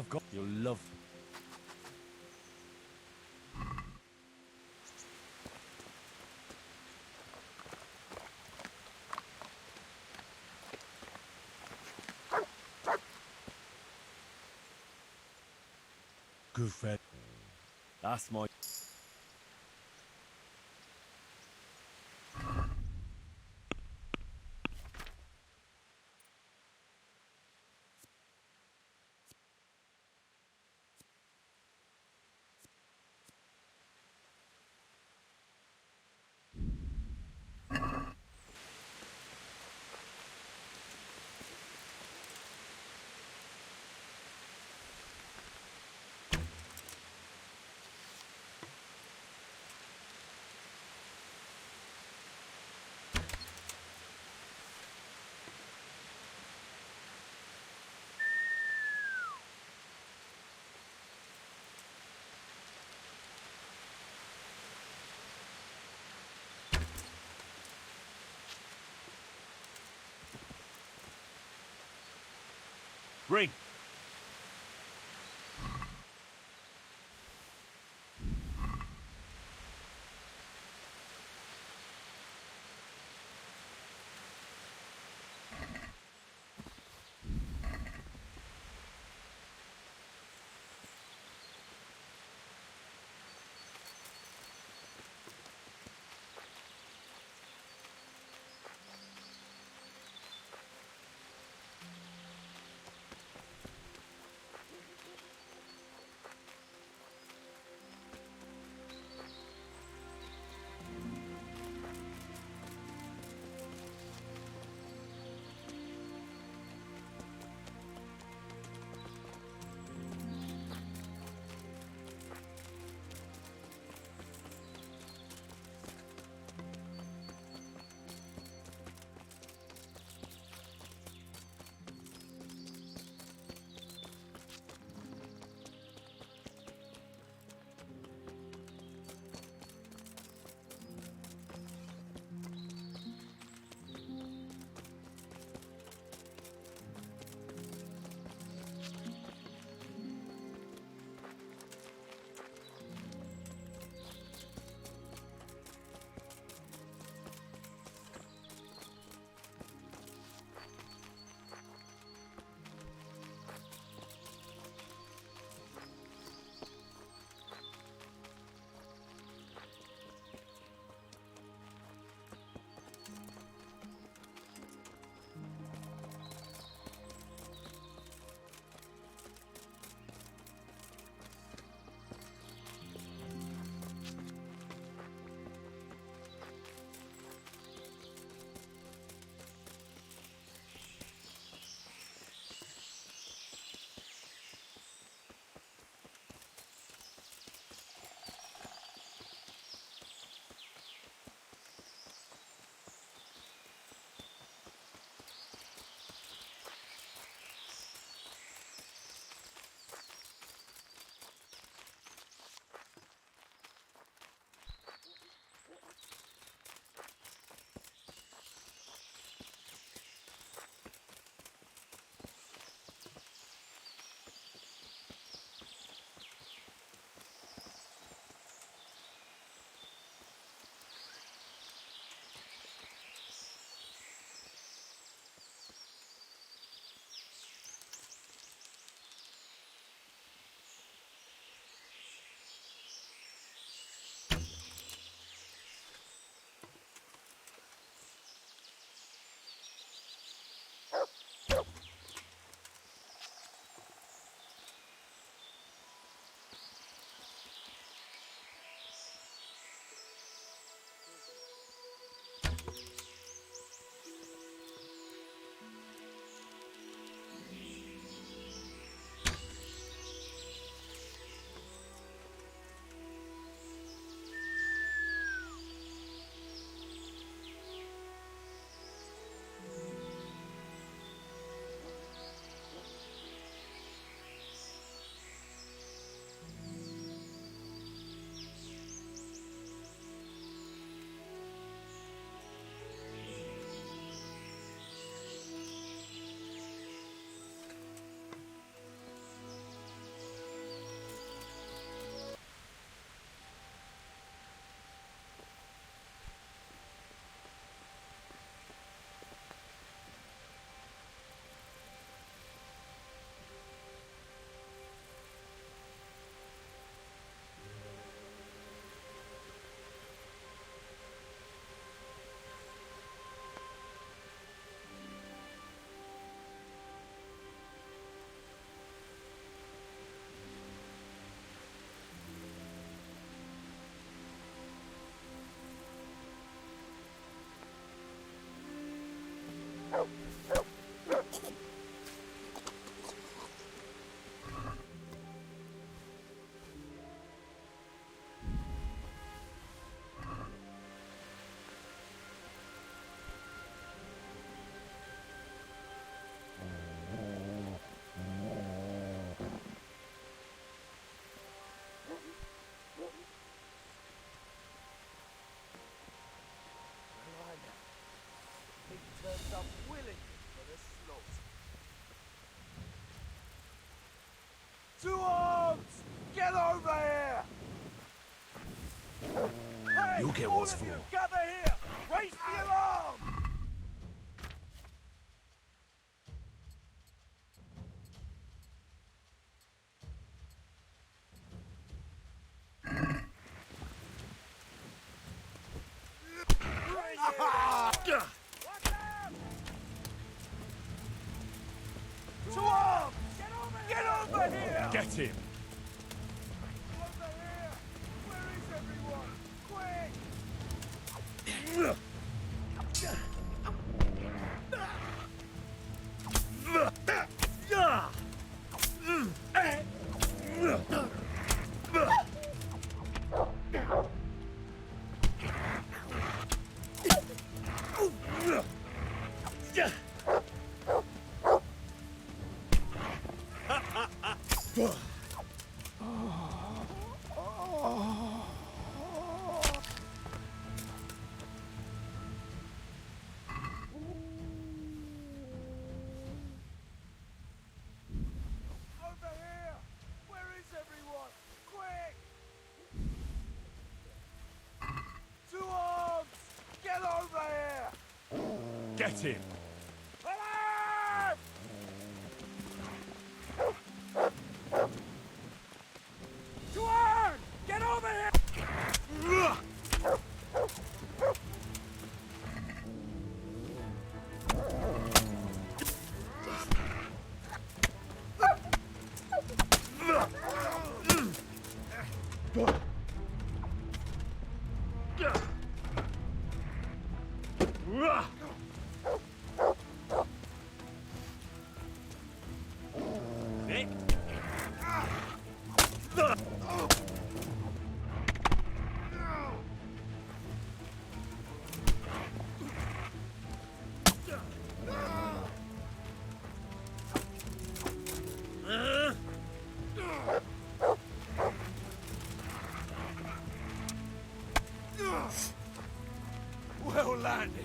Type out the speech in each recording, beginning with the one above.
I've got. You'll love. Good friend. That's my. Ring. Turns up willingly for the slaughter. To arms! Get over here! Hey, You'll get all what's of you, for. gather here! Raise the alarm! To arms! Get over here! Get him! Over here! Where is everyone? Quick! Over here! Where is everyone? Quick! To arms! Get over here! Get him! Alarm! To arms! Get over here! Nick? Well landed.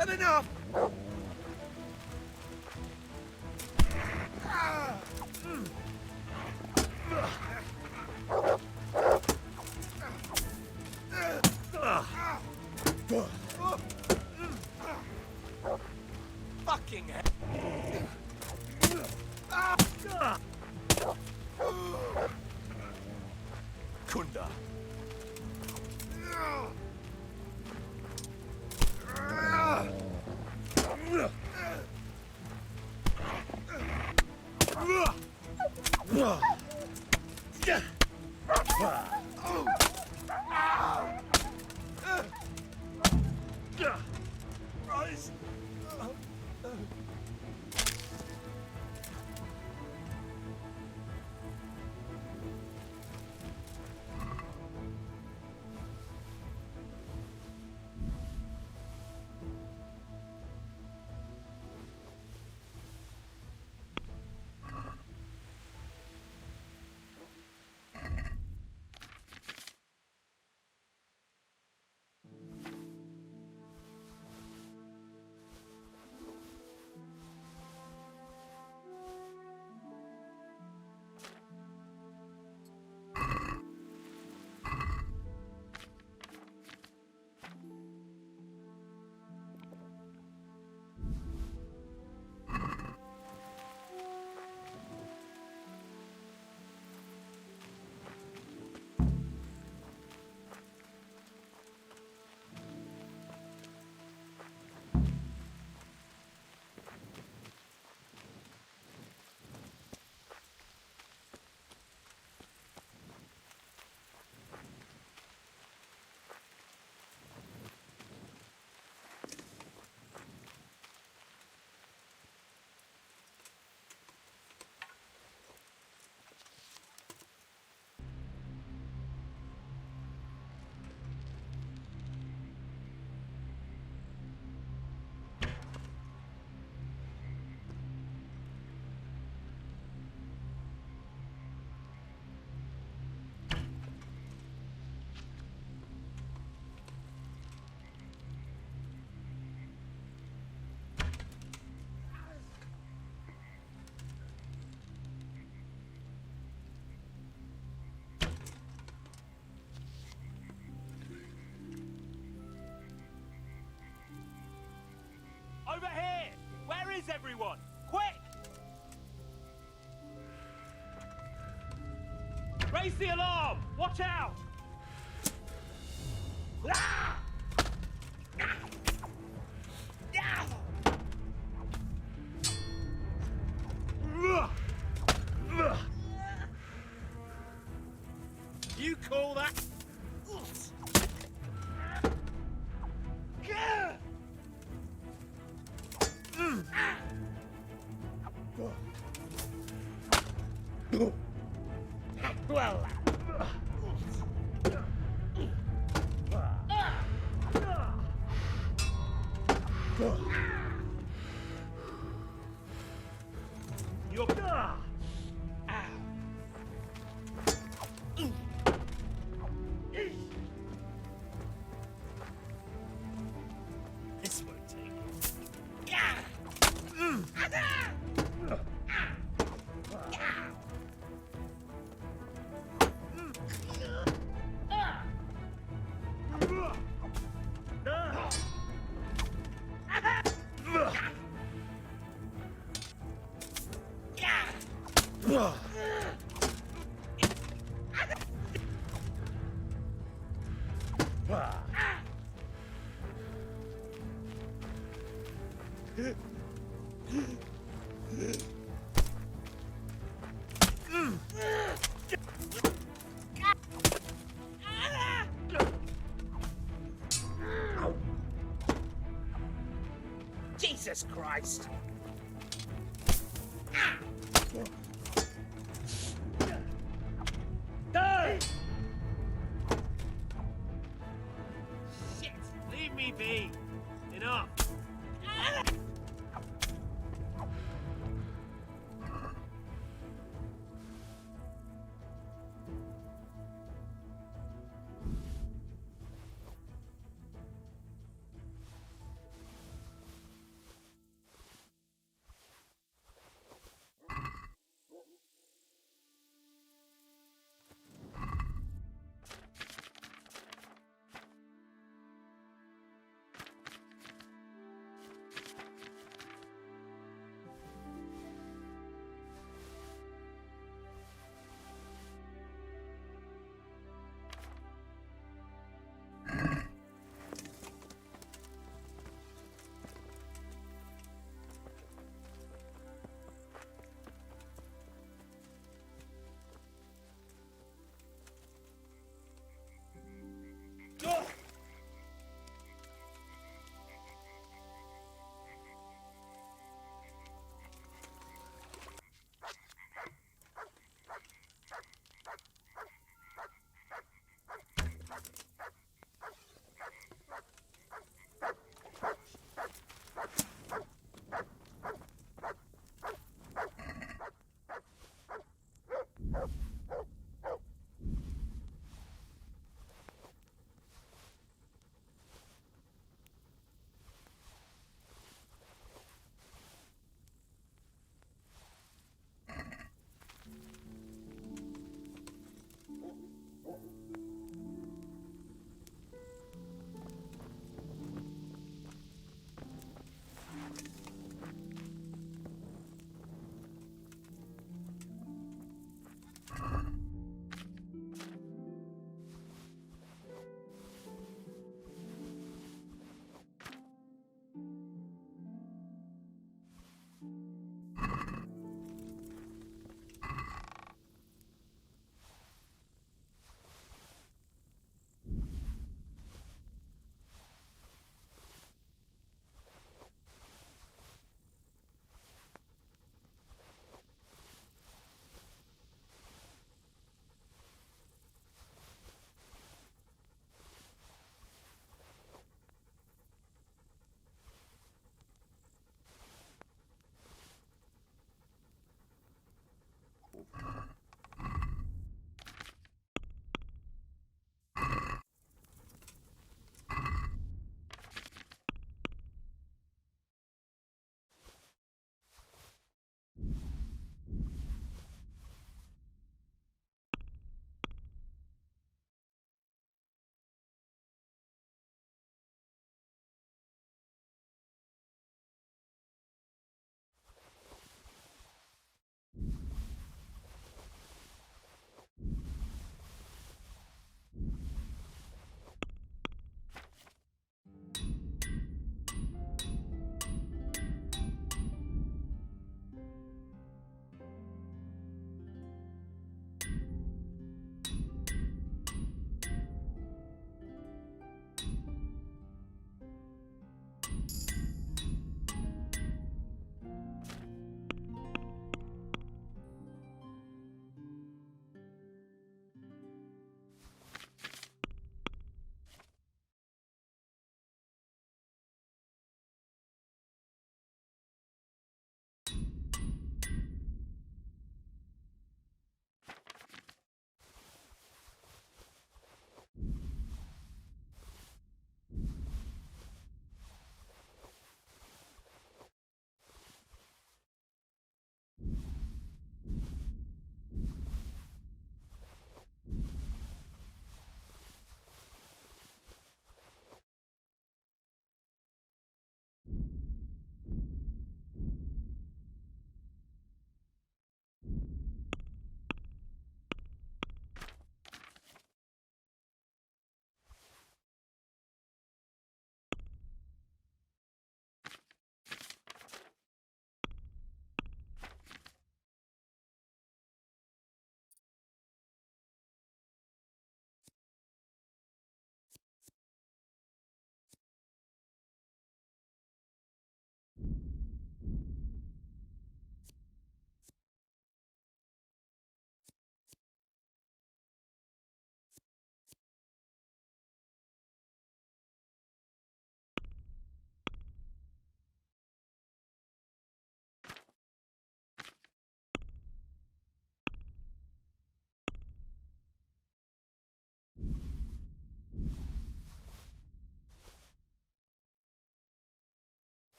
And enough! Fucking hell. Kunda. Rise. is everyone? Quick! Raise the alarm! Watch out! You call that? Well. You're... This won't take. Jesus Christ! Shit! Leave me be! Enough!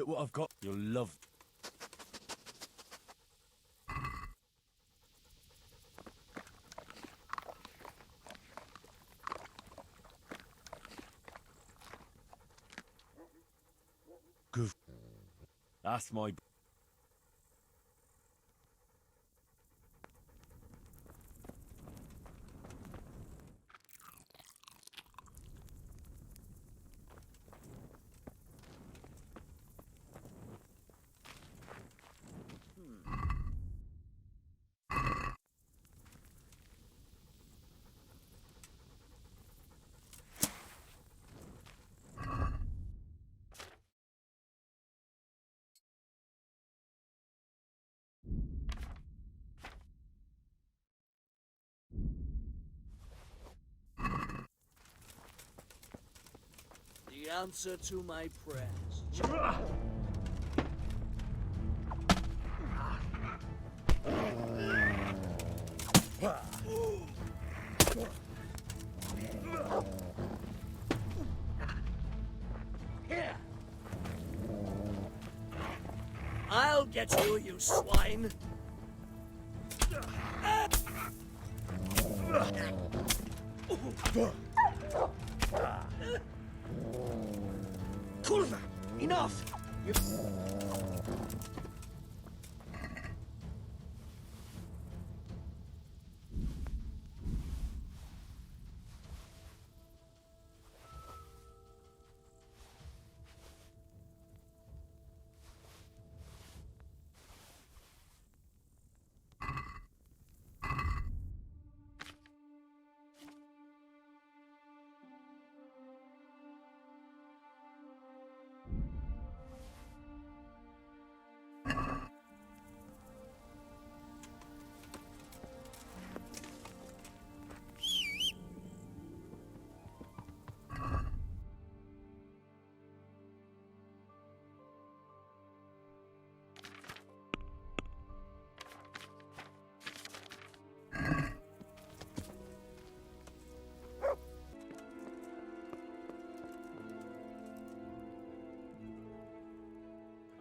Look what I've got. You'll love. Good. That's my. The answer to my prayers. Here. I'll get you, you swine. Kurva! Enough!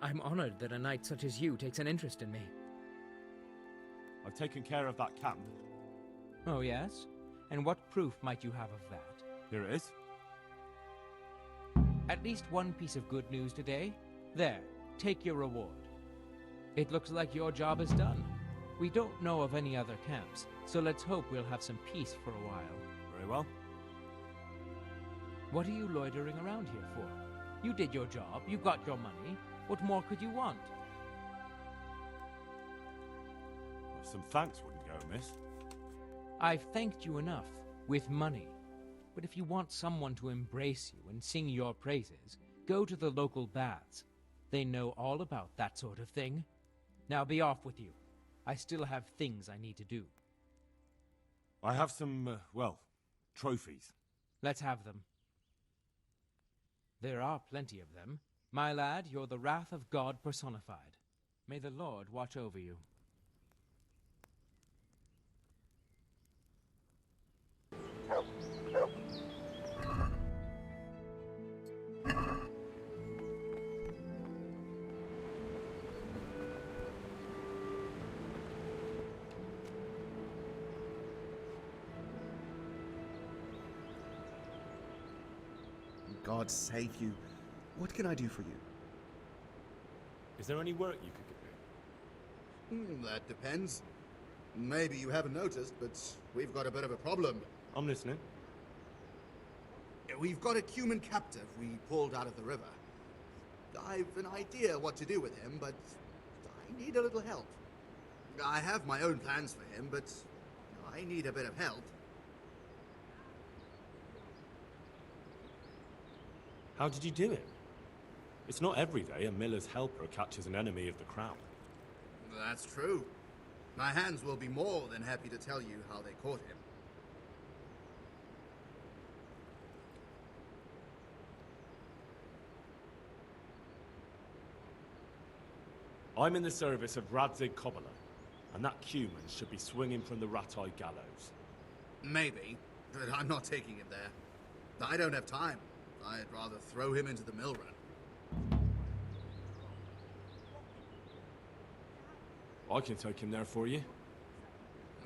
I'm honored that a knight such as you takes an interest in me. I've taken care of that camp. Oh, yes? And what proof might you have of that? Here it is. At least one piece of good news today. There, take your reward. It looks like your job is done. We don't know of any other camps, so let's hope we'll have some peace for a while. Very well. What are you loitering around here for? You did your job, you got your money. What more could you want? Well, some thanks wouldn't go amiss. I've thanked you enough, with money. But if you want someone to embrace you and sing your praises, go to the local baths. They know all about that sort of thing. Now be off with you. I still have things I need to do. I have some, well, trophies. Let's have them. There are plenty of them. My lad, you're the wrath of God personified. May the Lord watch over you. God save you. What can I do for you? Is there any work you could give me? That depends. Maybe you haven't noticed, but we've got a bit of a problem. I'm listening. We've got a human captive we pulled out of the river. I've an idea what to do with him, but I need a little help. I have my own plans for him, but I need a bit of help. How did you do it? It's not every day a miller's helper catches an enemy of the crown. That's true. My hands will be more than happy to tell you how they caught him. I'm in the service of Radzig Cobbler, and that cumin should be swinging from the rat-eye gallows. Maybe, but I'm not taking him there. I don't have time. I'd rather throw him into the mill run. I can take him there for you.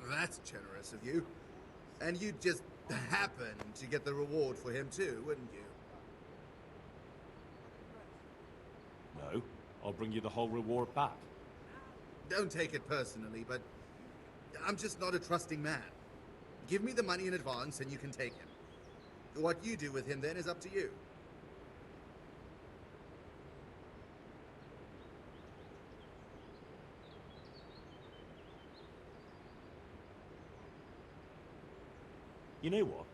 That's generous of you. And you'd just happen to get the reward for him too, wouldn't you? No, I'll bring you the whole reward back. Don't take it personally, but I'm just not a trusting man. Give me the money in advance and you can take him. What you do with him then is up to you. You know what?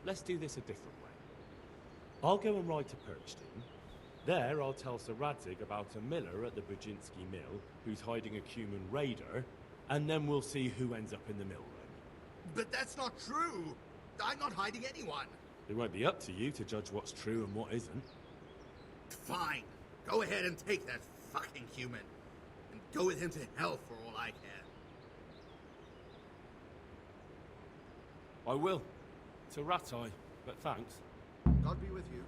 Let's do this a different way. I'll go and ride to Perchton. There I'll tell Sir Radzig about a miller at the Brzezinski mill who's hiding a Cuman raider, and then we'll see who ends up in the mill room. But that's not true! I'm not hiding anyone! It won't be up to you to judge what's true and what isn't. Fine. Go ahead and take that fucking human. And go with him to hell for all I care. I will. It's a rat-eye, but thanks. God be with you.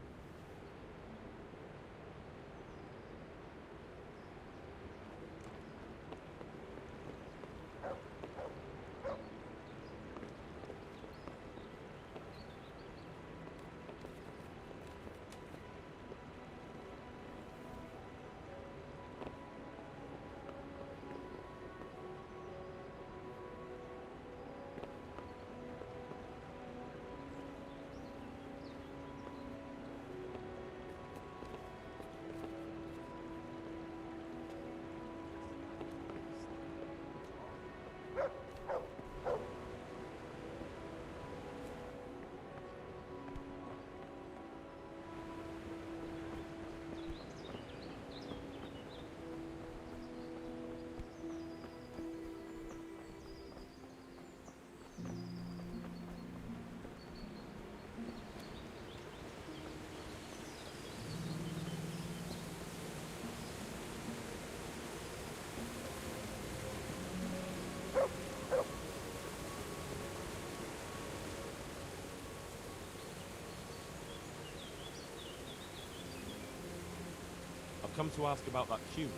I've come to ask about that human.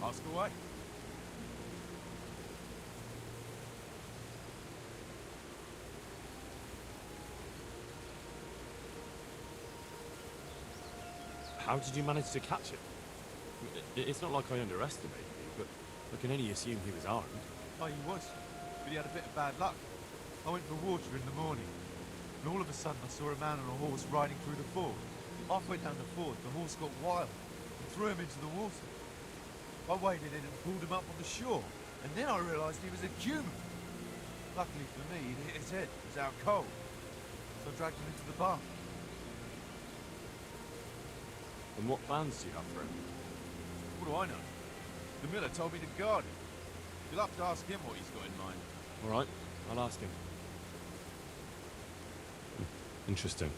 Ask away. How did you manage to catch him? It's not like I underestimated you, but I can only assume he was armed. Oh, he was. But he had a bit of bad luck. I went for water in the morning, and all of a sudden I saw a man on a horse riding through the ford. Halfway down the ford, the horse got wild and threw him into the water. I waded in and pulled him up on the shore, and then I realised he was a human. Luckily for me, he'd hit his head. He was out cold. So I dragged him into the bath. And what plans do you have for him? What do I know? The miller told me to guard him. You'll have to ask him what he's got in mind. All right, I'll ask him. Interesting.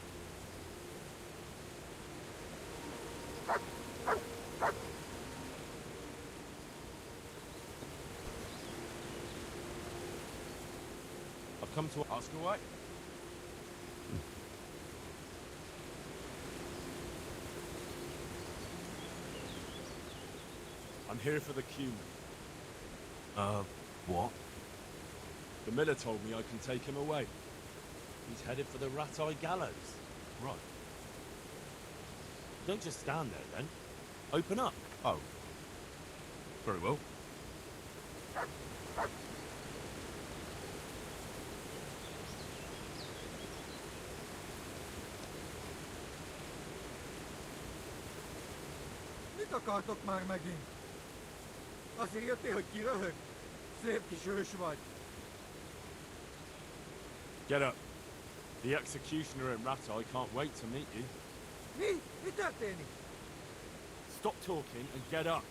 I've come to Ask away. I'm here for the cumin. What? The miller told me I can take him away. He's headed for the rat-eye gallows. Right. Don't just stand there then. Open up. Oh. Very well. Mit akartok már megint? Azért jöttél, hogy kiröhög? Szép kis ős vagy. Get up. The executioner in Rat-Eye can't wait to meet you. Mi? Mi történik? Stop talking and get up.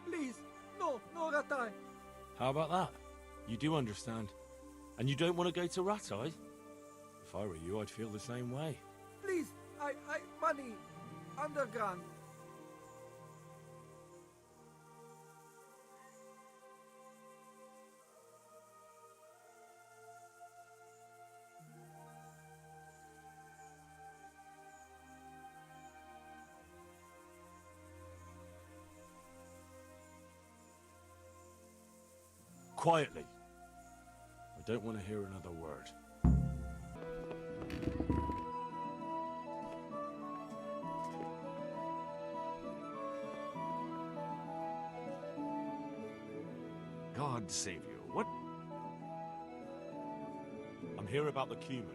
Please, no Ratai. How about that? You do understand. And you don't want to go to Rat-Eye? If I were you, I'd feel the same way. Please, money, underground. quietly. I don't want to hear another word. God save you. What? I'm here about the cumin.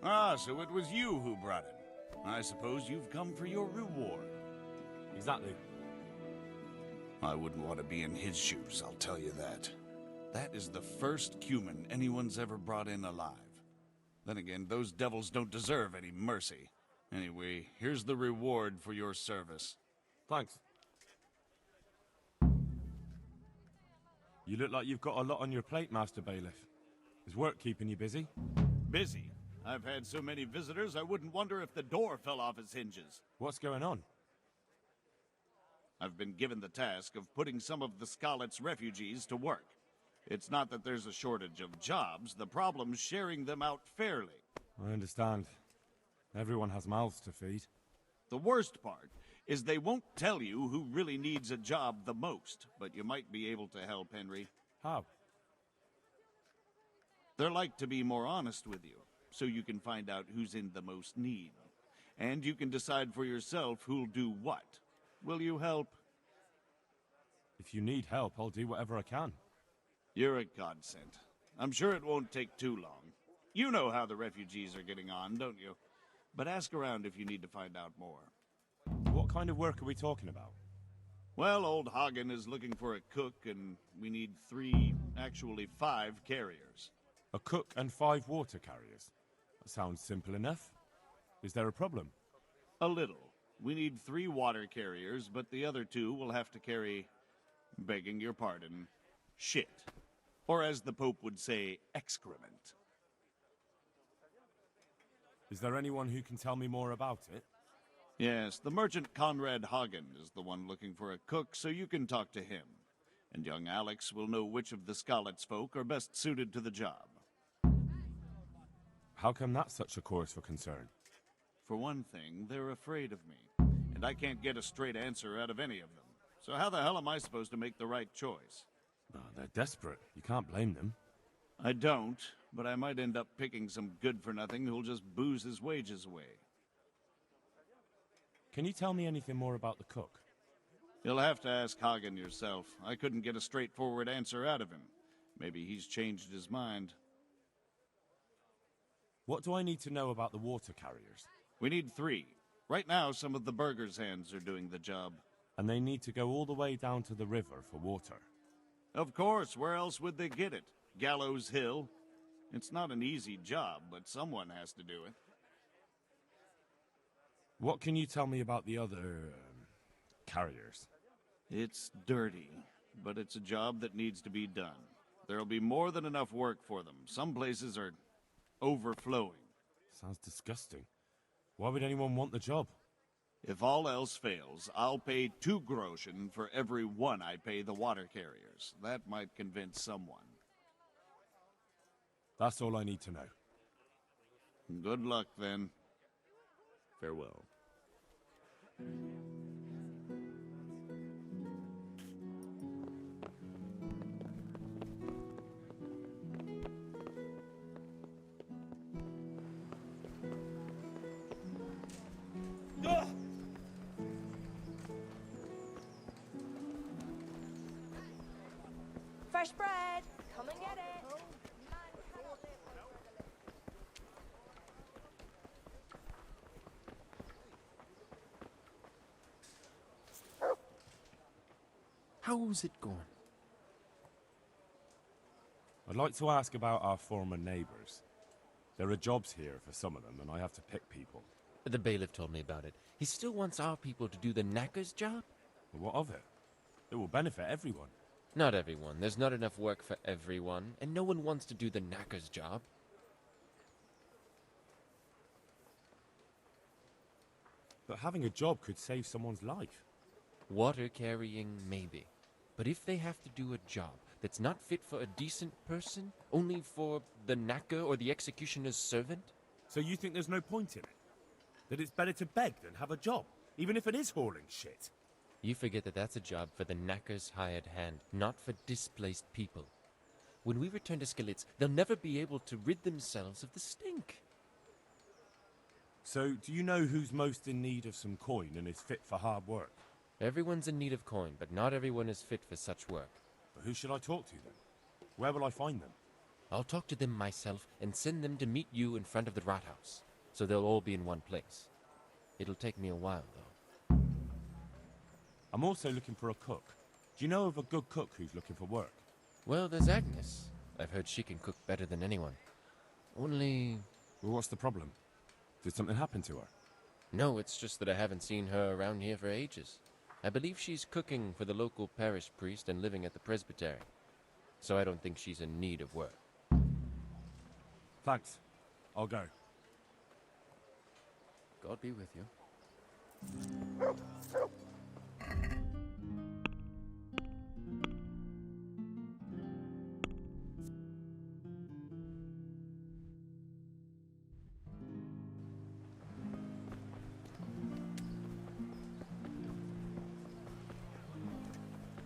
Ah, so it was you who brought it. I suppose you've come for your reward. Exactly. I wouldn't want to be in his shoes, I'll tell you that. That is the first cumin anyone's ever brought in alive. Then again, those devils don't deserve any mercy. Anyway, here's the reward for your service. Thanks. You look like you've got a lot on your plate, Master Bailiff. Is work keeping you busy? Busy? I've had so many visitors, I wouldn't wonder if the door fell off its hinges. What's going on? I've been given the task of putting some of the Skalitz refugees to work. It's not that there's a shortage of jobs, the problem's sharing them out fairly. I understand. Everyone has mouths to feed. The worst part is they won't tell you who really needs a job the most, but you might be able to help, Henry. How? They're like to be more honest with you, so you can find out who's in the most need. And you can decide for yourself who'll do what. Will you help? If you need help, I'll do whatever I can. You're a godsend. I'm sure it won't take too long. You know how the refugees are getting on, don't you? But ask around if you need to find out more. What kind of work are we talking about? Well, old Hagen is looking for a cook, and we need 5 carriers. A cook and 5 water carriers. That sounds simple enough. Is there a problem? A little. We need 3 water carriers, but the other 2 will have to carry, begging your pardon, shit. Or as the Pope would say, excrement. Is there anyone who can tell me more about it? Yes, the merchant Conrad Hagen is the one looking for a cook, so you can talk to him. And young Alex will know which of the Skalitz folk are best suited to the job. How come that's such a cause for concern? For one thing, they're afraid of me, and I can't get a straight answer out of any of them. So how the hell am I supposed to make the right choice? Oh, they're desperate. You can't blame them. I don't, but I might end up picking some good-for-nothing who'll just booze his wages away. Can you tell me anything more about the cook? You'll have to ask Hagen yourself. I couldn't get a straightforward answer out of him. Maybe he's changed his mind. What do I need to know about the water carriers? We need 3. Right now, some of the burgers' hands are doing the job. And they need to go all the way down to the river for water. Of course, where else would they get it? Gallows Hill? It's not an easy job, but someone has to do it. What can you tell me about the other carriers? It's dirty, but it's a job that needs to be done. There'll be more than enough work for them. Some places are overflowing. Sounds disgusting. Why would anyone want the job? If all else fails, I'll pay 2 groschen for every 1 I pay the water carriers. That might convince someone. That's all I need to know. Good luck, then. Farewell. Fresh bread! Come and get it! How's it going? I'd like to ask about our former neighbors. There are jobs here for some of them, and I have to pick people. The bailiff told me about it. He still wants our people to do the knacker's job? Well, what of it? It will benefit everyone. Not everyone. There's not enough work for everyone, and no one wants to do the knacker's job. But having a job could save someone's life. Water carrying, maybe. But if they have to do a job that's not fit for a decent person, only for the knacker or the executioner's servant? So you think there's no point in it? That it's better to beg than have a job, even if it is hauling shit? You forget that that's a job for the knacker's hired hand, not for displaced people. When we return to Skalitz, they'll never be able to rid themselves of the stink. So, do you know who's most in need of some coin and is fit for hard work? Everyone's in need of coin, but not everyone is fit for such work. But who should I talk to then? Where will I find them? I'll talk to them myself and send them to meet you in front of the Rathaus, so they'll all be in one place. It'll take me a while, though. I'm also looking for a cook. Do you know of a good cook who's looking for work? Well, there's Agnes. I've heard she can cook better than anyone. Only... Well, what's the problem? Did something happen to her? No, it's just that I haven't seen her around here for ages. I believe she's cooking for the local parish priest and living at the presbytery. So I don't think she's in need of work. Thanks. I'll go. God be with you.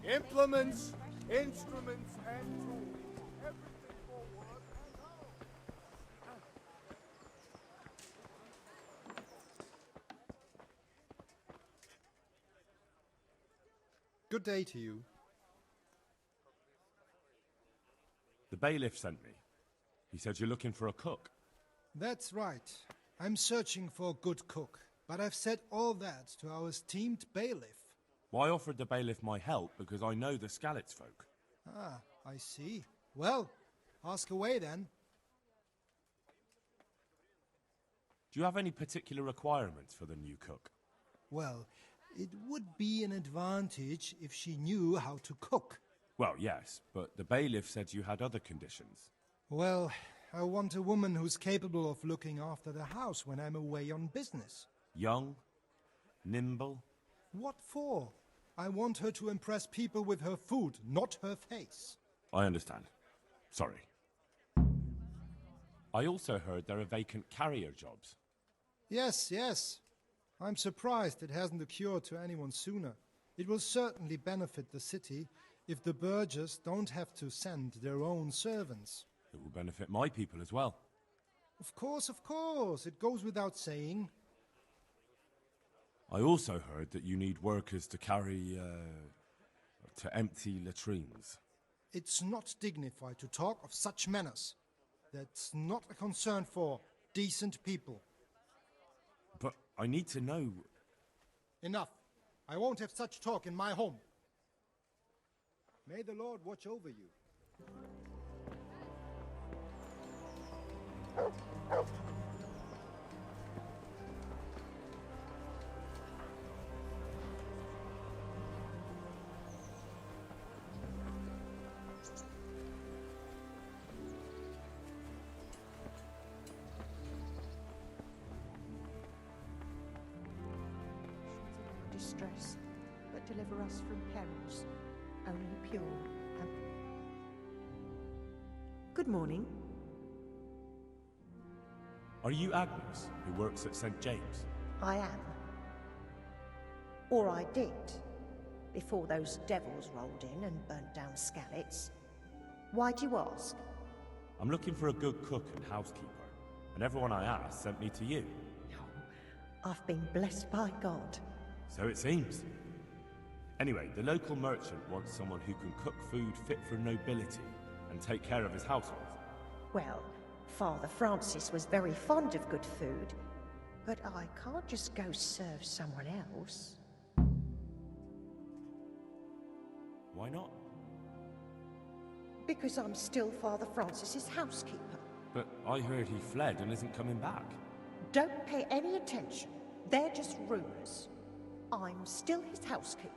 Implements, instruments, and tools. Everything for work and home. Good day to you. The bailiff sent me. He said you're looking for a cook. That's right. I'm searching for a good cook, but I've said all that to our esteemed bailiff. Well, I offered the bailiff my help because I know the Skalitz folk. Ah, I see. Well, ask away then. Do you have any particular requirements for the new cook? Well, it would be an advantage if she knew how to cook. Well, yes, but the bailiff said you had other conditions. Well, I want a woman who's capable of looking after the house when I'm away on business. Young? Nimble? What for? I want her to impress people with her food, not her face. I understand. Sorry. I also heard there are vacant carrier jobs. Yes, yes. I'm surprised it hasn't occurred to anyone sooner. It will certainly benefit the city if the burghers don't have to send their own servants. It will benefit my people as well. Of course, of course. It goes without saying. I also heard that you need workers to carry, to empty latrines. It's not dignified to talk of such manners. That's not a concern for decent people. But I need to know... Enough. I won't have such talk in my home. May the Lord watch over you. Distress, but deliver us from perils. Only pure and... Good morning. Are you Agnes, who works at St. James? I am. Or I did, before those devils rolled in and burnt down Skalitz. Why do you ask? I'm looking for a good cook and housekeeper, and everyone I asked sent me to you. I've been blessed by God. So it seems. Anyway, the local merchant wants someone who can cook food fit for nobility and take care of his household. Well, Father Francis was very fond of good food, but I can't just go serve someone else. Why not? Because I'm still Father Francis's housekeeper. But I heard he fled and isn't coming back. Don't pay any attention. They're just rumors. I'm still his housekeeper.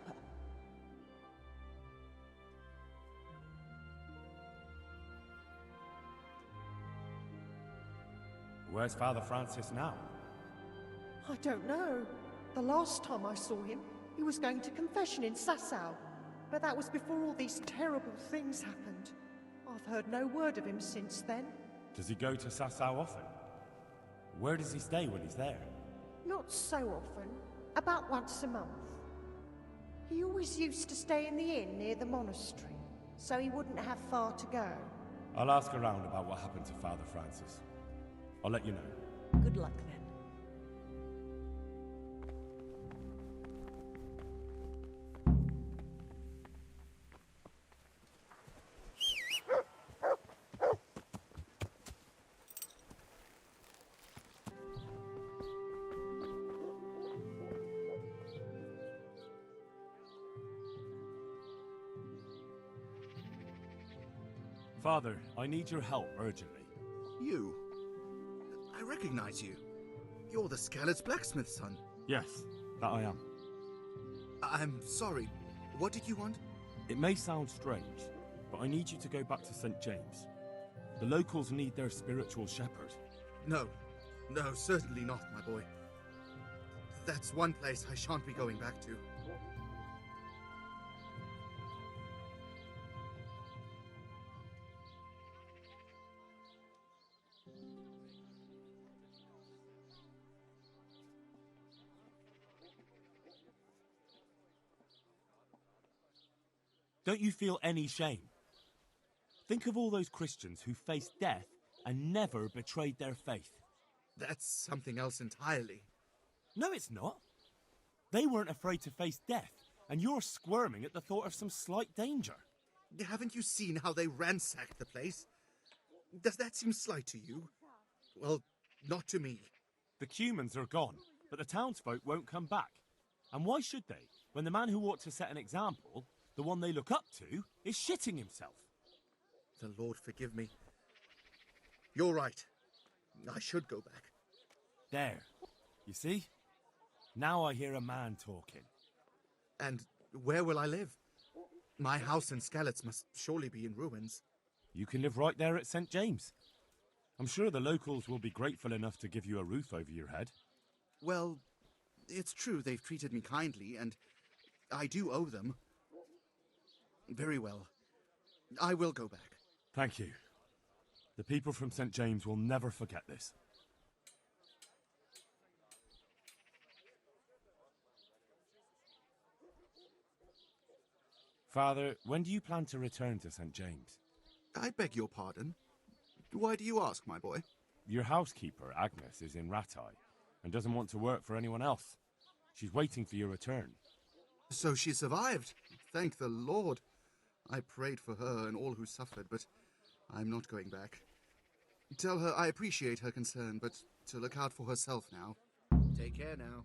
Where's Father Francis now? I don't know. The last time I saw him, he was going to confession in Sasau. But that was before all these terrible things happened. I've heard no word of him since then. Does he go to Sasau often? Where does he stay when he's there? Not so often. About once a month. He always used to stay in the inn near the monastery, so he wouldn't have far to go. I'll ask around about what happened to Father Francis. I'll let you know. Good luck then. Father, I need your help urgently. You? I recognize you. You're the Skalitz blacksmith's son. Yes, that I am. I'm sorry. What did you want? It may sound strange, but I need you to go back to St. James. The locals need their spiritual shepherd. No, certainly not, my boy. That's one place I shan't be going back to. Don't you feel any shame? Think of all those Christians who faced death and never betrayed their faith. That's something else entirely. No, it's not. They weren't afraid to face death, and you're squirming at the thought of some slight danger. Haven't you seen how they ransacked the place? Does that seem slight to you? Well, not to me. The Cumans are gone, but the townsfolk won't come back. And why should they, when the man who ought to set an example, the one they look up to, is shitting himself? The Lord forgive me. You're right. I should go back. There. You see? Now I hear a man talking. And where will I live? My house in Skalitz must surely be in ruins. You can live right there at St. James. I'm sure the locals will be grateful enough to give you a roof over your head. Well, it's true they've treated me kindly, and I do owe them. Very well. I will go back. Thank you. The people from St. James will never forget this. Father, when do you plan to return to St. James? I beg your pardon. Why do you ask, my boy? Your housekeeper, Agnes, is in Rattay and doesn't want to work for anyone else. She's waiting for your return. So she survived. Thank the Lord. I prayed for her and all who suffered, but I'm not going back. Tell her I appreciate her concern, but to look out for herself now. Take care now.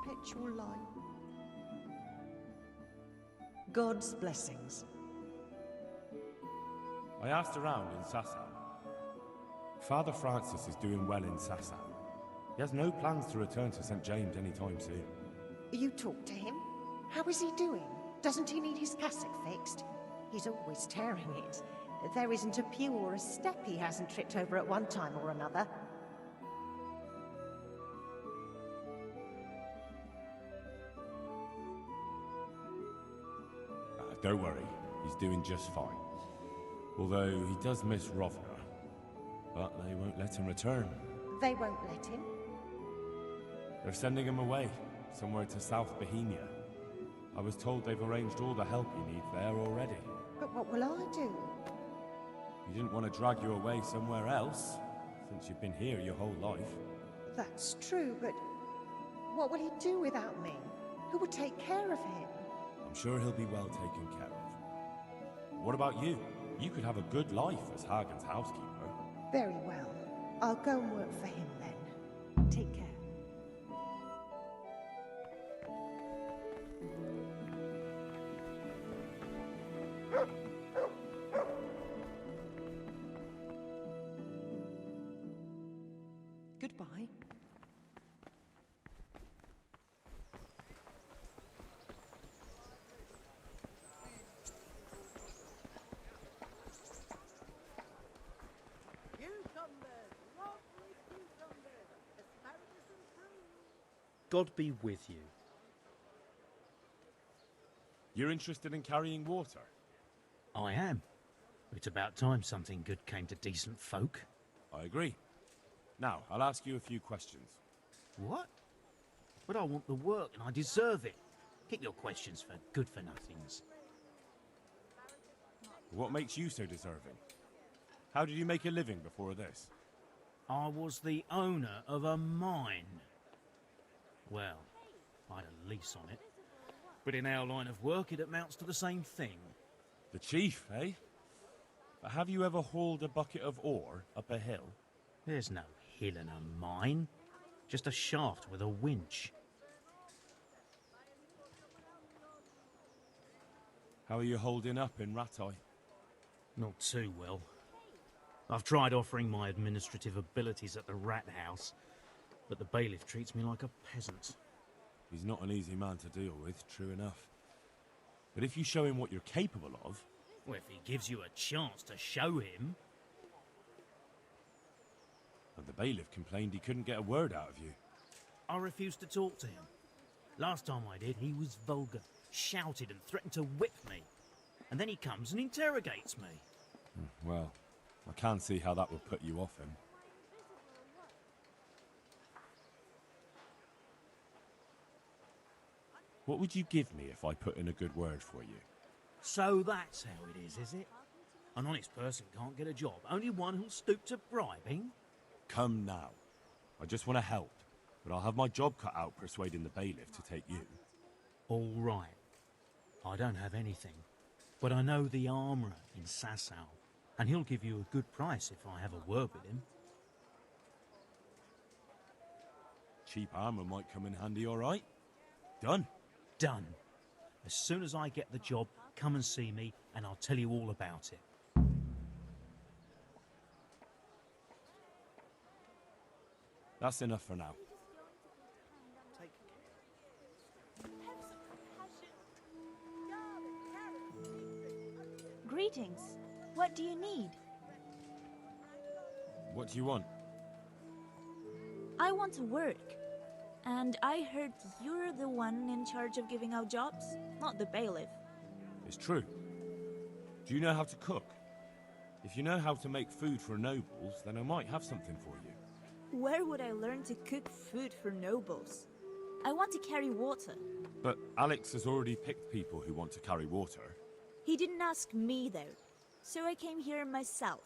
Perpetual light. God's blessings. I asked around in Sasau. Father Francis is doing well in Sasau. He has no plans to return to St. James anytime soon. You talked to him? How is he doing? Doesn't he need his cassock fixed? He's always tearing it. There isn't a pew or a step he hasn't tripped over at one time or another. Don't worry, he's doing just fine. Although he does miss Rovna. But they won't let him return. They won't let him? They're sending him away, somewhere to South Bohemia. I was told they've arranged all the help he needs there already. But what will I do? You didn't want to drag you away somewhere else, since you've been here your whole life. That's true, but what will he do without me? Who will take care of him? I'm sure he'll be well taken care of. What about you? You could have a good life as Hagen's housekeeper. Very well. I'll go and work for him then. Take care. Goodbye. God be with you. You're interested in carrying water? I am. It's about time something good came to decent folk. I agree. Now, I'll ask you a few questions. What? But I want the work and I deserve it. Keep your questions for good-for-nothings. What makes you so deserving? How did you make a living before this? I was the owner of a mine. Well, I had a lease on it. But in our line of work, it amounts to the same thing. The chief, eh? But have you ever hauled a bucket of ore up a hill? There's no hill in a mine. Just a shaft with a winch. How are you holding up in Rattay? Not too well. I've tried offering my administrative abilities at the rat house, but the bailiff treats me like a peasant. He's not an easy man to deal with, true enough. But if you show him what you're capable of... Well, if he gives you a chance to show him... And the bailiff complained he couldn't get a word out of you. I refused to talk to him. Last time I did, he was vulgar, shouted and threatened to whip me. And then he comes and interrogates me. Well, I can see how that would put you off him. What would you give me if I put in a good word for you? So that's how it is it? An honest person can't get a job, only one who'll stoop to bribing? Come now. I just want to help, but I'll have my job cut out persuading the bailiff to take you. All right. I don't have anything, but I know the armourer in Sasau, and he'll give you a good price if I have a word with him. Cheap armour might come in handy, all right? Done. Done. As soon as I get the job, come and see me, and I'll tell you all about it. That's enough for now. Greetings. What do you need? What do you want? I want to work. And I heard you're the one in charge of giving out jobs, not the bailiff. It's true. Do you know how to cook? If you know how to make food for nobles, then I might have something for you. Where would I learn to cook food for nobles? I want to carry water. But Alex has already picked people who want to carry water. He didn't ask me, though, so I came here myself.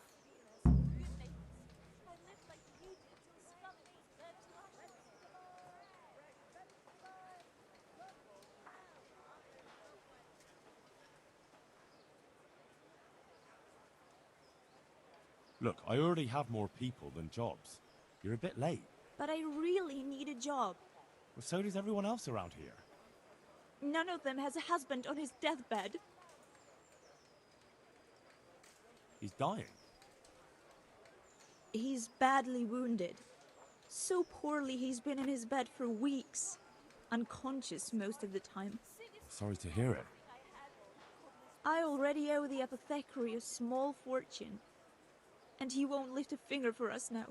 Look, I already have more people than jobs. You're a bit late. But I really need a job. Well, so does everyone else around here. None of them has a husband on his deathbed. He's dying. He's badly wounded. So poorly he's been in his bed for weeks. Unconscious most of the time. Sorry to hear it. I already owe the apothecary a small fortune. And he won't lift a finger for us now.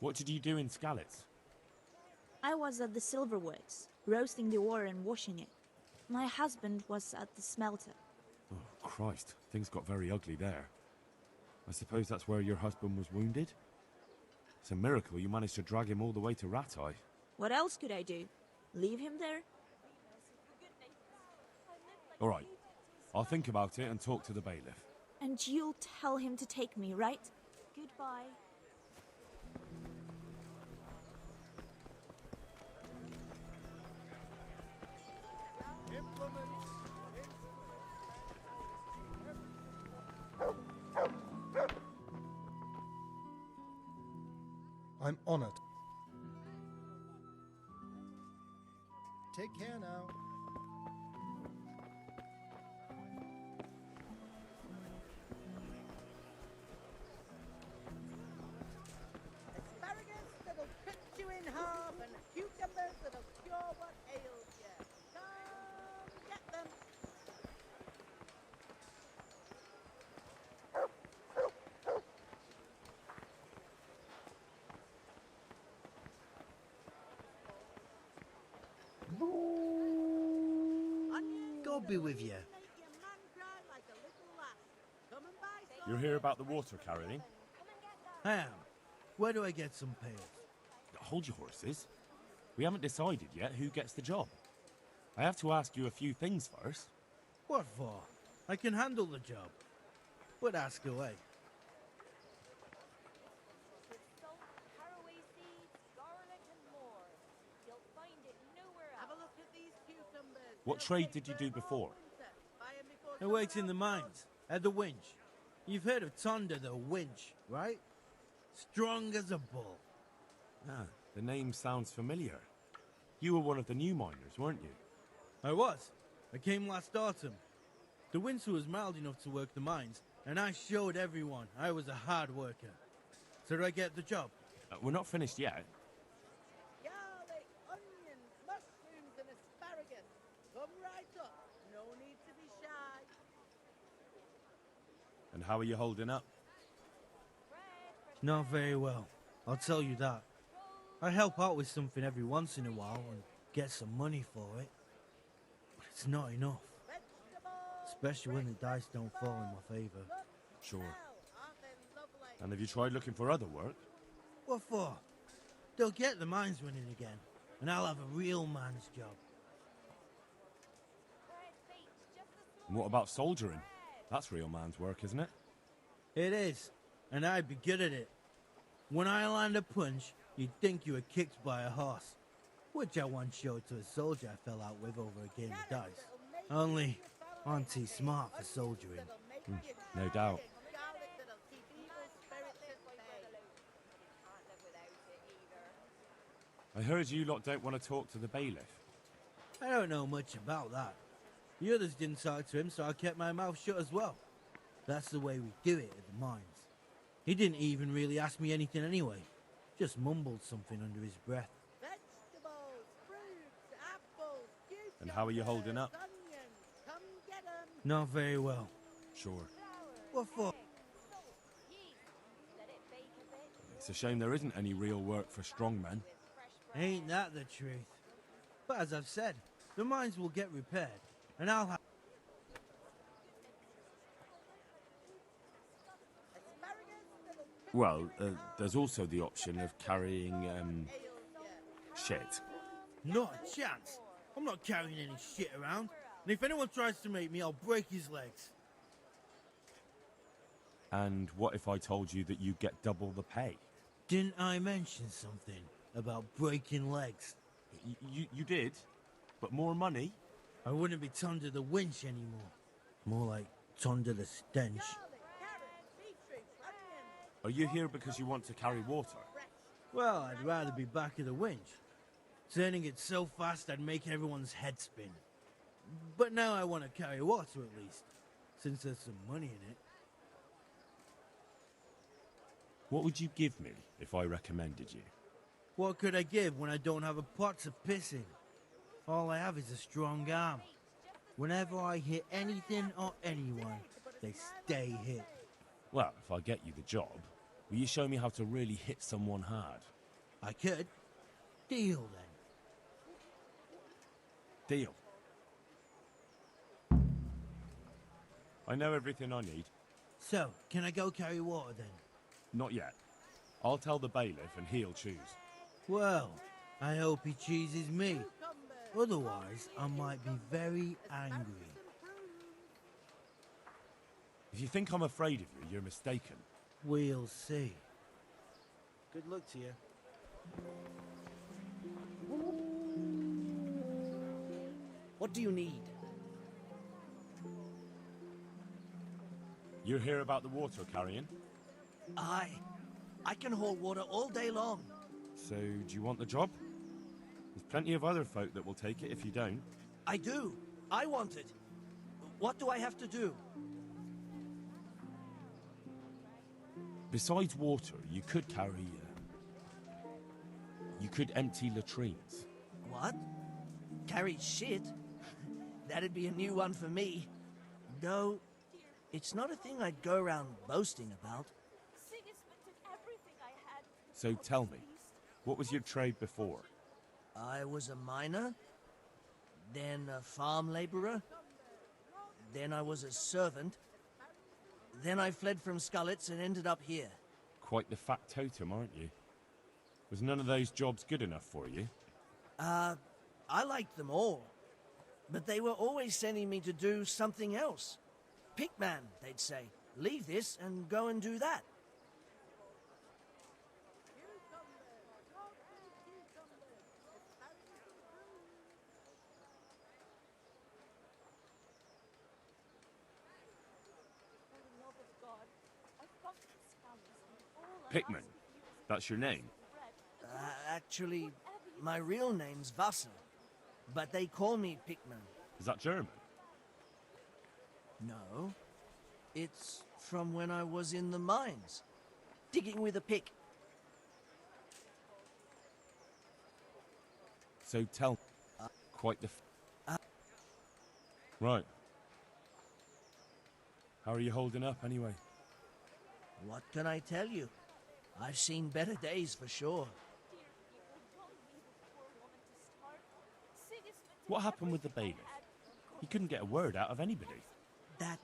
What did you do in Skalitz? I was at the silverworks, roasting the ore and washing it. My husband was at the smelter. Oh, Christ. Things got very ugly there. I suppose that's where your husband was wounded? It's a miracle you managed to drag him all the way to Ratai. What else could I do? Leave him there? All right. I'll think about it and talk to the bailiff. And you'll tell him to take me, right? Goodbye. I'm honored. Take care now. Asparagus that'll cut you in half and cucumbers that'll cure what ails you. Come get them. God be with you. You're here about the water carrying? I am. Where do I get some pails? Hold your horses. We haven't decided yet who gets the job. I have to ask you a few things first. What for? I can handle the job. But ask away. What trade did you do before? I worked in the mines, at the winch. You've heard of Tonda the winch, right? Strong as a bull. Ah, the name sounds familiar. You were one of the new miners, weren't you? I was. I came last autumn. The winter was mild enough to work the mines, and I showed everyone I was a hard worker. So did I get the job? We're not finished yet. Garlic, onions, mushrooms and asparagus. Come right up. No need to be shy. And how are you holding up? Not very well, I'll tell you that. I help out with something every once in a while and get some money for it. But it's not enough. Especially when the dice don't fall in my favor. Sure. And have you tried looking for other work? What for? They'll get the mines running again, and I'll have a real man's job. And what about soldiering? That's real man's work, isn't it? It is, and I'd be good at it. When I land a punch, you'd think you were kicked by a horse, which I once showed to a soldier I fell out with over a game of dice. Only, auntie smart for soldiering. No doubt. I heard you lot don't want to talk to the bailiff. I don't know much about that. The others didn't talk to him, so I kept my mouth shut as well. That's the way we do it at the mines. He didn't even really ask me anything anyway. Just mumbled something under his breath. Vegetables, fruits, apples, And how are you holding up? onions. Come get 'em. Not very well. Sure. What for? It's a shame there isn't any real work for strong men. Ain't that the truth? But as I've said, the mines will get repaired, and I'll have... Well, there's also the option of carrying, shit. Not a chance. I'm not carrying any shit around. And if anyone tries to make me, I'll break his legs. And what if I told you that you get double the pay? Didn't I mention something about breaking legs? You did? But more money? I wouldn't be Tonda the winch anymore. More like Tonda the stench. Are you here because you want to carry water? Well, I'd rather be back at the winch. Turning it so fast I'd make everyone's head spin. But now I want to carry water at least, since there's some money in it. What would you give me if I recommended you? What could I give when I don't have a pot to piss in? All I have is a strong arm. Whenever I hit anything or anyone, they stay hit. Well, if I get you the job, will you show me how to really hit someone hard? I could. Deal, then. Deal. I know everything I need. So, can I go carry water then? Not yet. I'll tell the bailiff and he'll choose. Well, I hope he chooses me. Otherwise, I might be very angry. If you think I'm afraid of you, you're mistaken. We'll see. Good luck to you. What do you need? You hear about the water carrying? Aye. I can haul water all day long. So, do you want the job? There's plenty of other folk that will take it if you don't. I do. I want it. What do I have to do? Besides water, you could carry... you could empty latrines. What? Carry shit? That'd be a new one for me. Though, it's not a thing I'd go around boasting about. So tell me, what was your trade before? I was a miner, then a farm laborer, then I was a servant, then I fled from Skalitz and ended up here. Quite the fat totem, aren't you? Was none of those jobs good enough for you? I liked them all, but they were always sending me to do something else. Pickman, they'd say. Leave this and go and do that. Pickman, that's your name? Actually, my real name's Wasser, but they call me Pickman. Is that German? No. It's from when I was in the mines, digging with a pick. So tell quite the... Right. How are you holding up, anyway? What can I tell you? I've seen better days for sure. What happened with the bailiff? He couldn't get a word out of anybody. That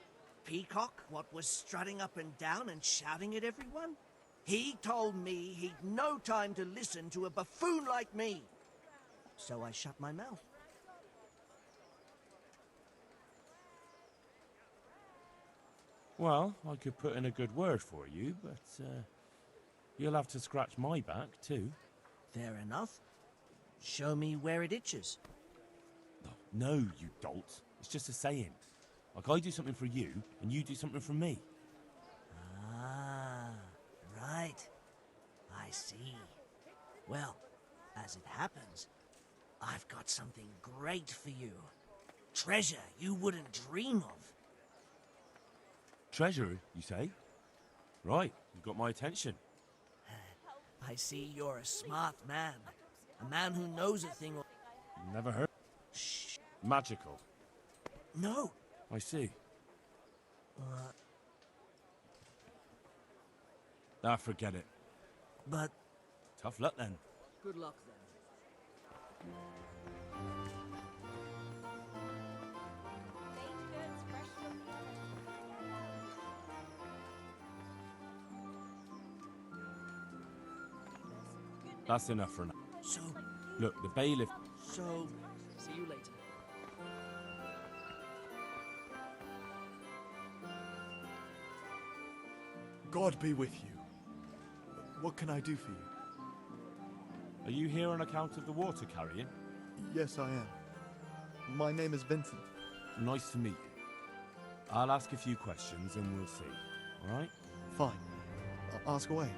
peacock, what was strutting up and down and shouting at everyone? He told me he'd no time to listen to a buffoon like me. So I shut my mouth. Well, I could put in a good word for you, but you'll have to scratch my back, too. Fair enough. Show me where it itches. No, you dolt. It's just a saying. Like I do something for you, and you do something for me. Ah, right. I see. Well, as it happens, I've got something great for you. Treasure you wouldn't dream of. Treasure, you say? Right, you've got my attention. I see you're a smart man. A man who knows a thing or... Never heard. Shh. Magical. No. I see. Forget it. But... Tough luck, then. Good luck, then. That's enough for now. So... Look, the bailiff... So... See you later. God be with you. What can I do for you? Are you here on account of the water carrying? Yes, I am. My name is Vincent. Nice to meet you. I'll ask a few questions and we'll see. All right? Fine. Ask away.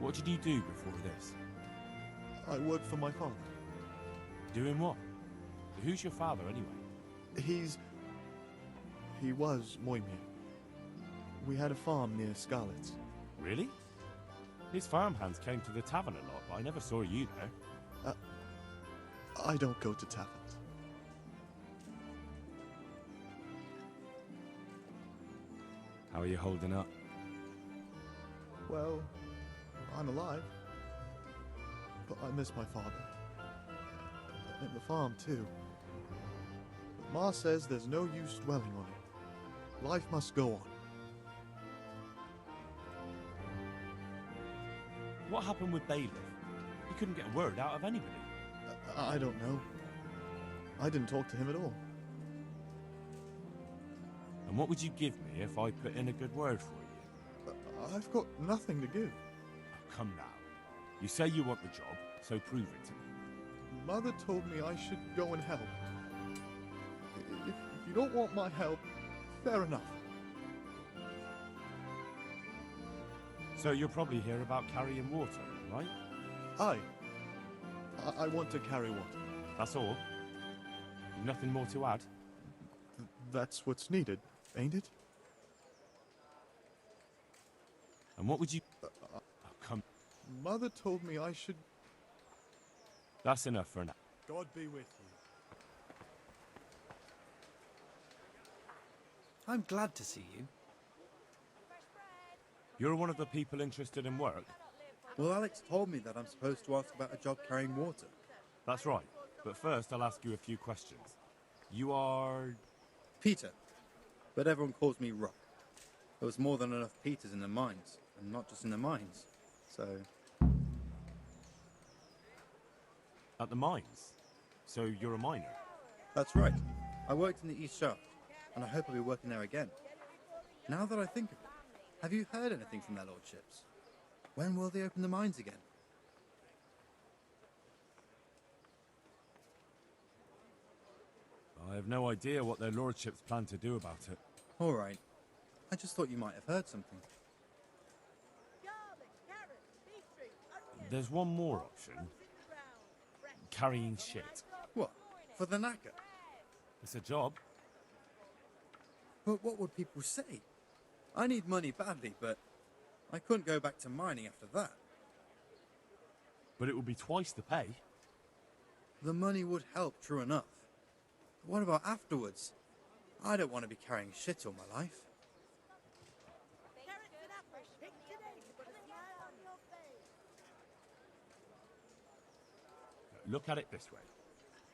What did you do before this? I worked for my father. Doing what? Who's your father, anyway? He was Moimir. We had a farm near Skalitz. Really? His farmhands came to the tavern a lot, but I never saw you there. I don't go to taverns. How are you holding up? Well, I'm alive. But I miss my father. And the farm, too. But Ma says there's no use dwelling on it. Life must go on. What happened with Bailiff? He couldn't get a word out of anybody. I don't know. I didn't talk to him at all. And what would you give me if I put in a good word for you? I've got nothing to give. Oh, come now. You say you want the job, so prove it to me. Mother told me I should go and help. If you don't want my help, fair enough. So you're probably here about carrying water, right? I want to carry water. That's all? Nothing more to add? That's what's needed, ain't it? And what would you... Oh, come... Mother told me I should... That's enough for now. God be with you. I'm glad to see you. You're one of the people interested in work? Well, Alex told me that I'm supposed to ask about a job carrying water. That's right. But first, I'll ask you a few questions. You are... Peter. But everyone calls me Rock. There was more than enough Peters in the mines. And not just in the mines. So... At the mines? So you're a miner? That's right. I worked in the East Shaft. And I hope I'll be working there again. Now that I think of it, have you heard anything from their lordships? When will they open the mines again? I have no idea what their lordships plan to do about it. All right. I just thought you might have heard something. There's one more option. Carrying shit. What? For the knacker? It's a job. But what would people say? I need money badly, but I couldn't go back to mining after that. But it would be twice the pay. The money would help, true enough. But what about afterwards? I don't want to be carrying shit all my life. Look at it this way.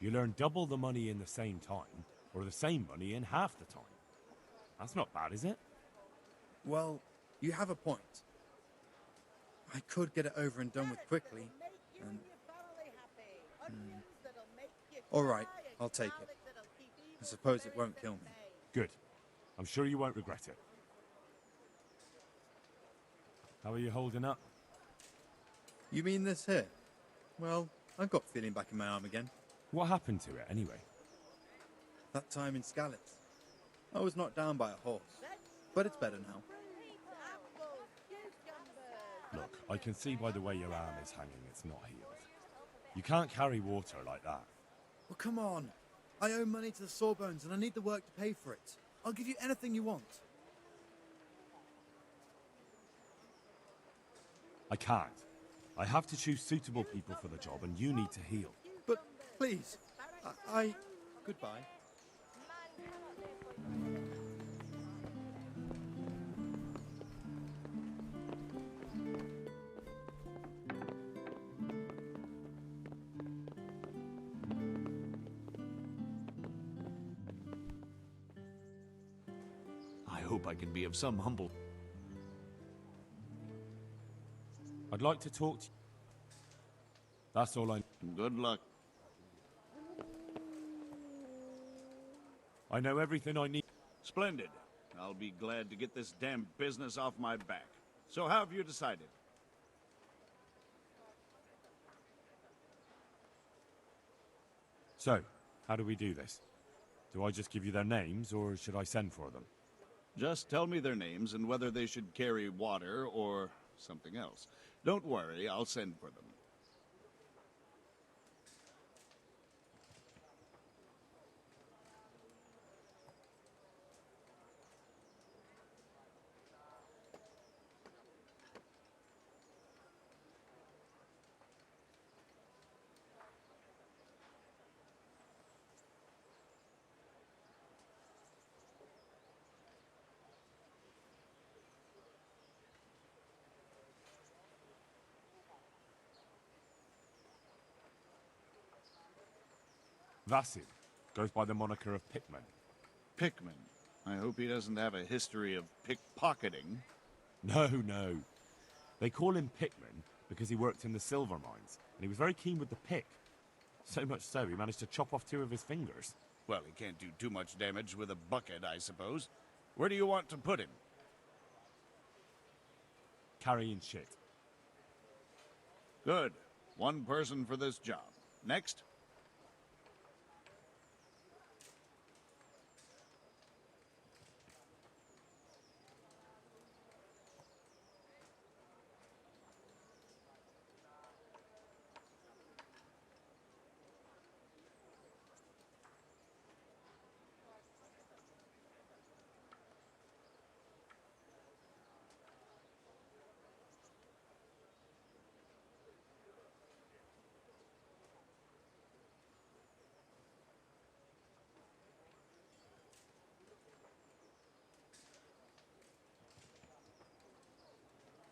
You earn double the money in the same time, or the same money in half the time. That's not bad, is it? Well, you have a point. I could get it over and done with quickly, and... All right, I'll take it. I suppose it won't kill me. Good. I'm sure you won't regret it. How are you holding up? You mean this here? Well, I've got feeling back in my arm again. What happened to it, anyway? That time in Skalitz. I was knocked down by a horse, but it's better now. Look, I can see by the way your arm is hanging it's not healed. You can't carry water like that. Well, come on. I owe money to the Sawbones and I need the work to pay for it. I'll give you anything you want. I can't. I have to choose suitable people for the job and you need to heal. But please, I... Goodbye. I hope I can be of some humble... I'd like to talk to you. That's all I... Good luck. I know everything I need. Splendid. I'll be glad to get this damn business off my back. So how have you decided? So, how do we do this? Do I just give you their names, or should I send for them? Just tell me their names and whether they should carry water or something else. Don't worry, I'll send for them. Vasil goes by the moniker of Pickman. Pickman. I hope he doesn't have a history of pickpocketing. No, no. They call him Pickman because he worked in the silver mines, and he was very keen with the pick. So much so, he managed to chop off 2 of his fingers. Well, he can't do too much damage with a bucket, I suppose. Where do you want to put him? Carrying shit. Good. 1 person for this job. Next.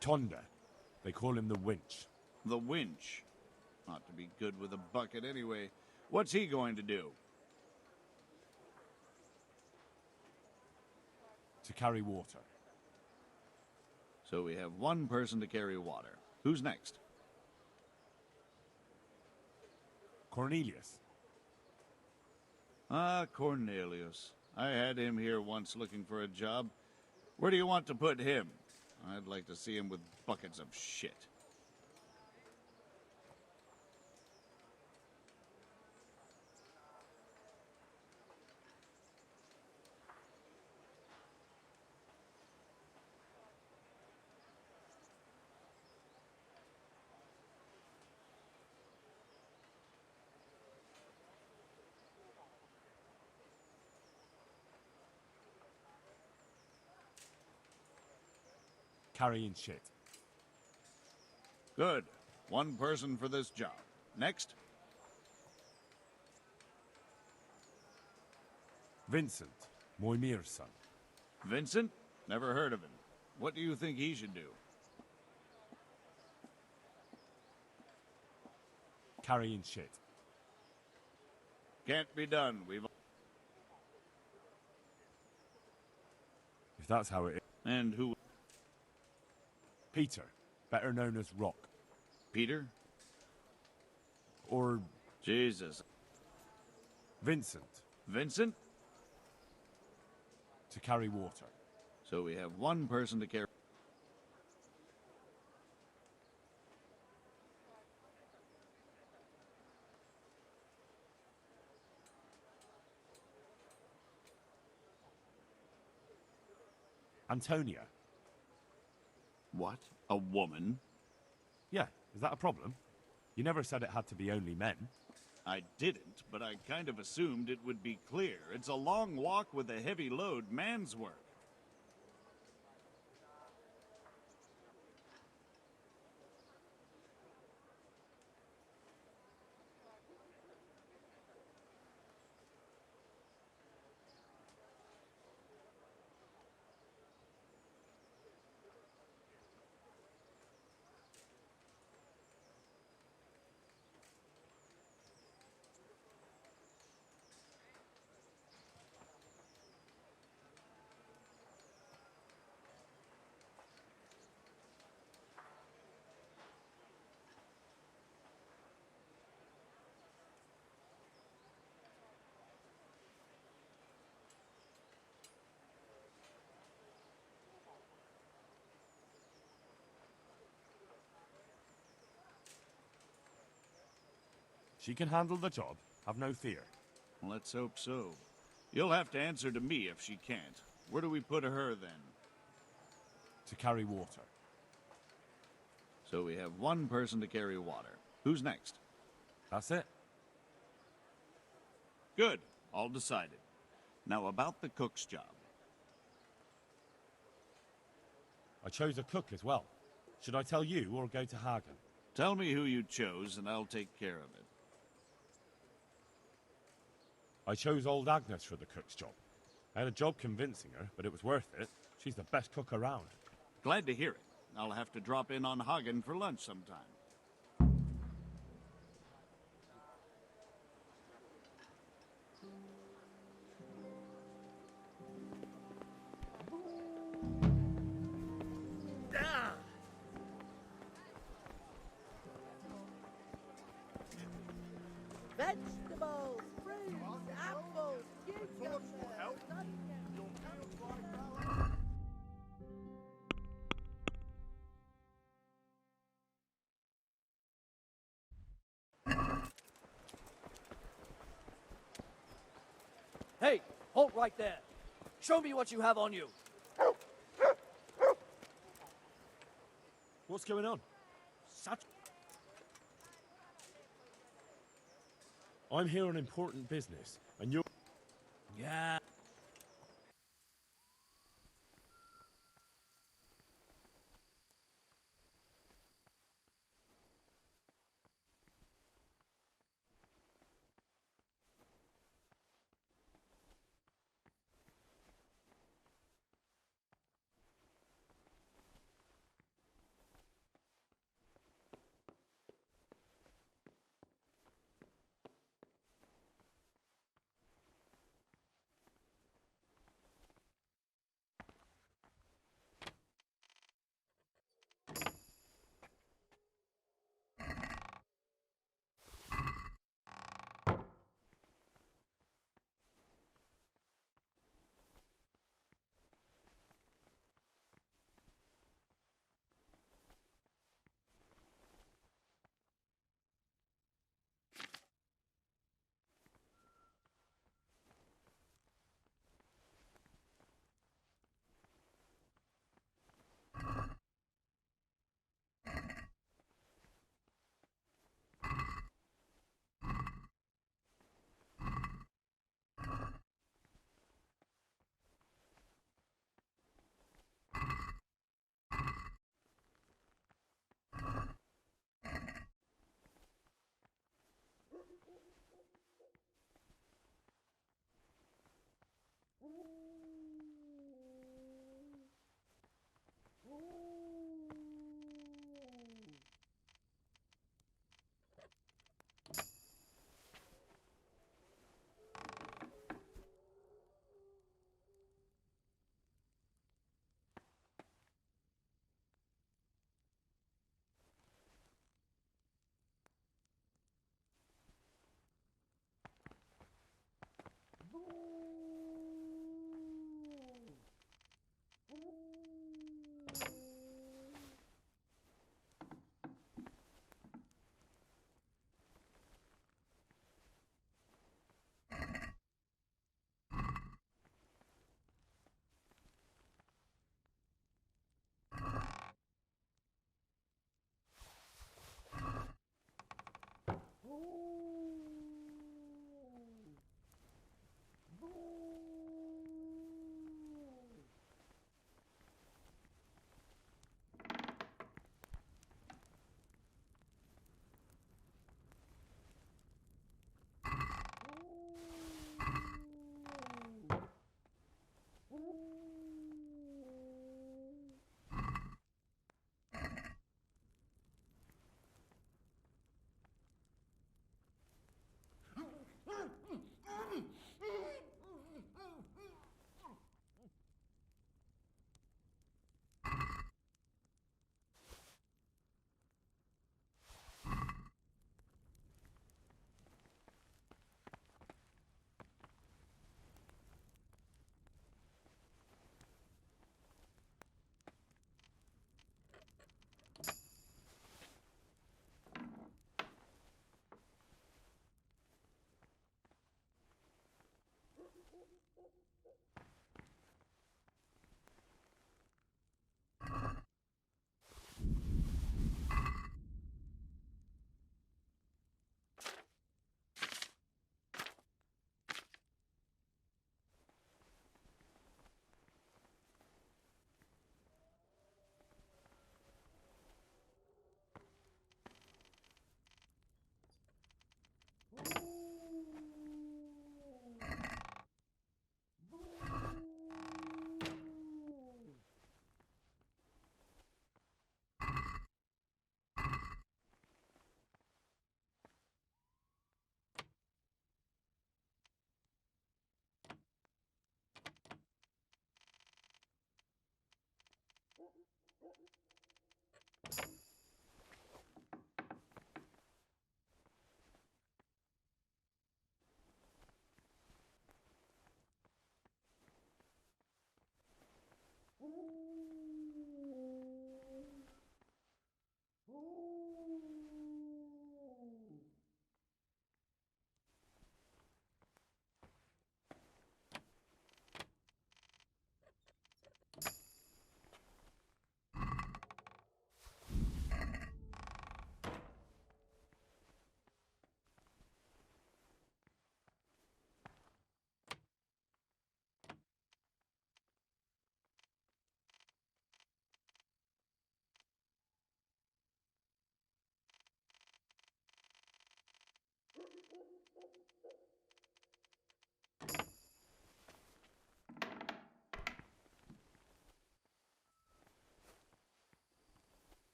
Tonda. They call him the winch. The winch. Ought to be good with a bucket anyway. What's he going to do? To carry water. So we have 1 person to carry water. Who's next? Cornelius. Ah, Cornelius. I had him here once looking for a job. Where do you want to put him? I'd like to see him with buckets of shit. Carrying shit. Good. 1 person for this job. Next. Vincent, Moimir's son. Vincent? Never heard of him. What do you think he should do? Carrying shit. Can't be done. We've... If that's how it is. And who? Peter, better known as Rock. Peter? Or... Jesus. Vincent. Vincent? To carry water. So we have 1 person to carry... Antonia. What? A woman? Yeah, is that a problem? You never said it had to be only men. I didn't, but I kind of assumed it would be clear. It's a long walk with a heavy load, man's work. She can handle the job, have no fear. Let's hope so. You'll have to answer to me if she can't. Where do we put her, then? To carry water. So we have one person to carry water. Who's next? That's it. Good. All decided. Now about the cook's job. I chose a cook as well. Should I tell you or go to Hagen? Tell me who you chose and I'll take care of it. I chose old Agnes for the cook's job. I had a job convincing her, but it was worth it. She's the best cook around. Glad to hear it. I'll have to drop in on Hagen for lunch sometime. Vegetables, fruits, apples, cucumbers. Hey, halt right there. Show me what you have on you. What's going on? Such... I'm here on important business, and you're... Yeah.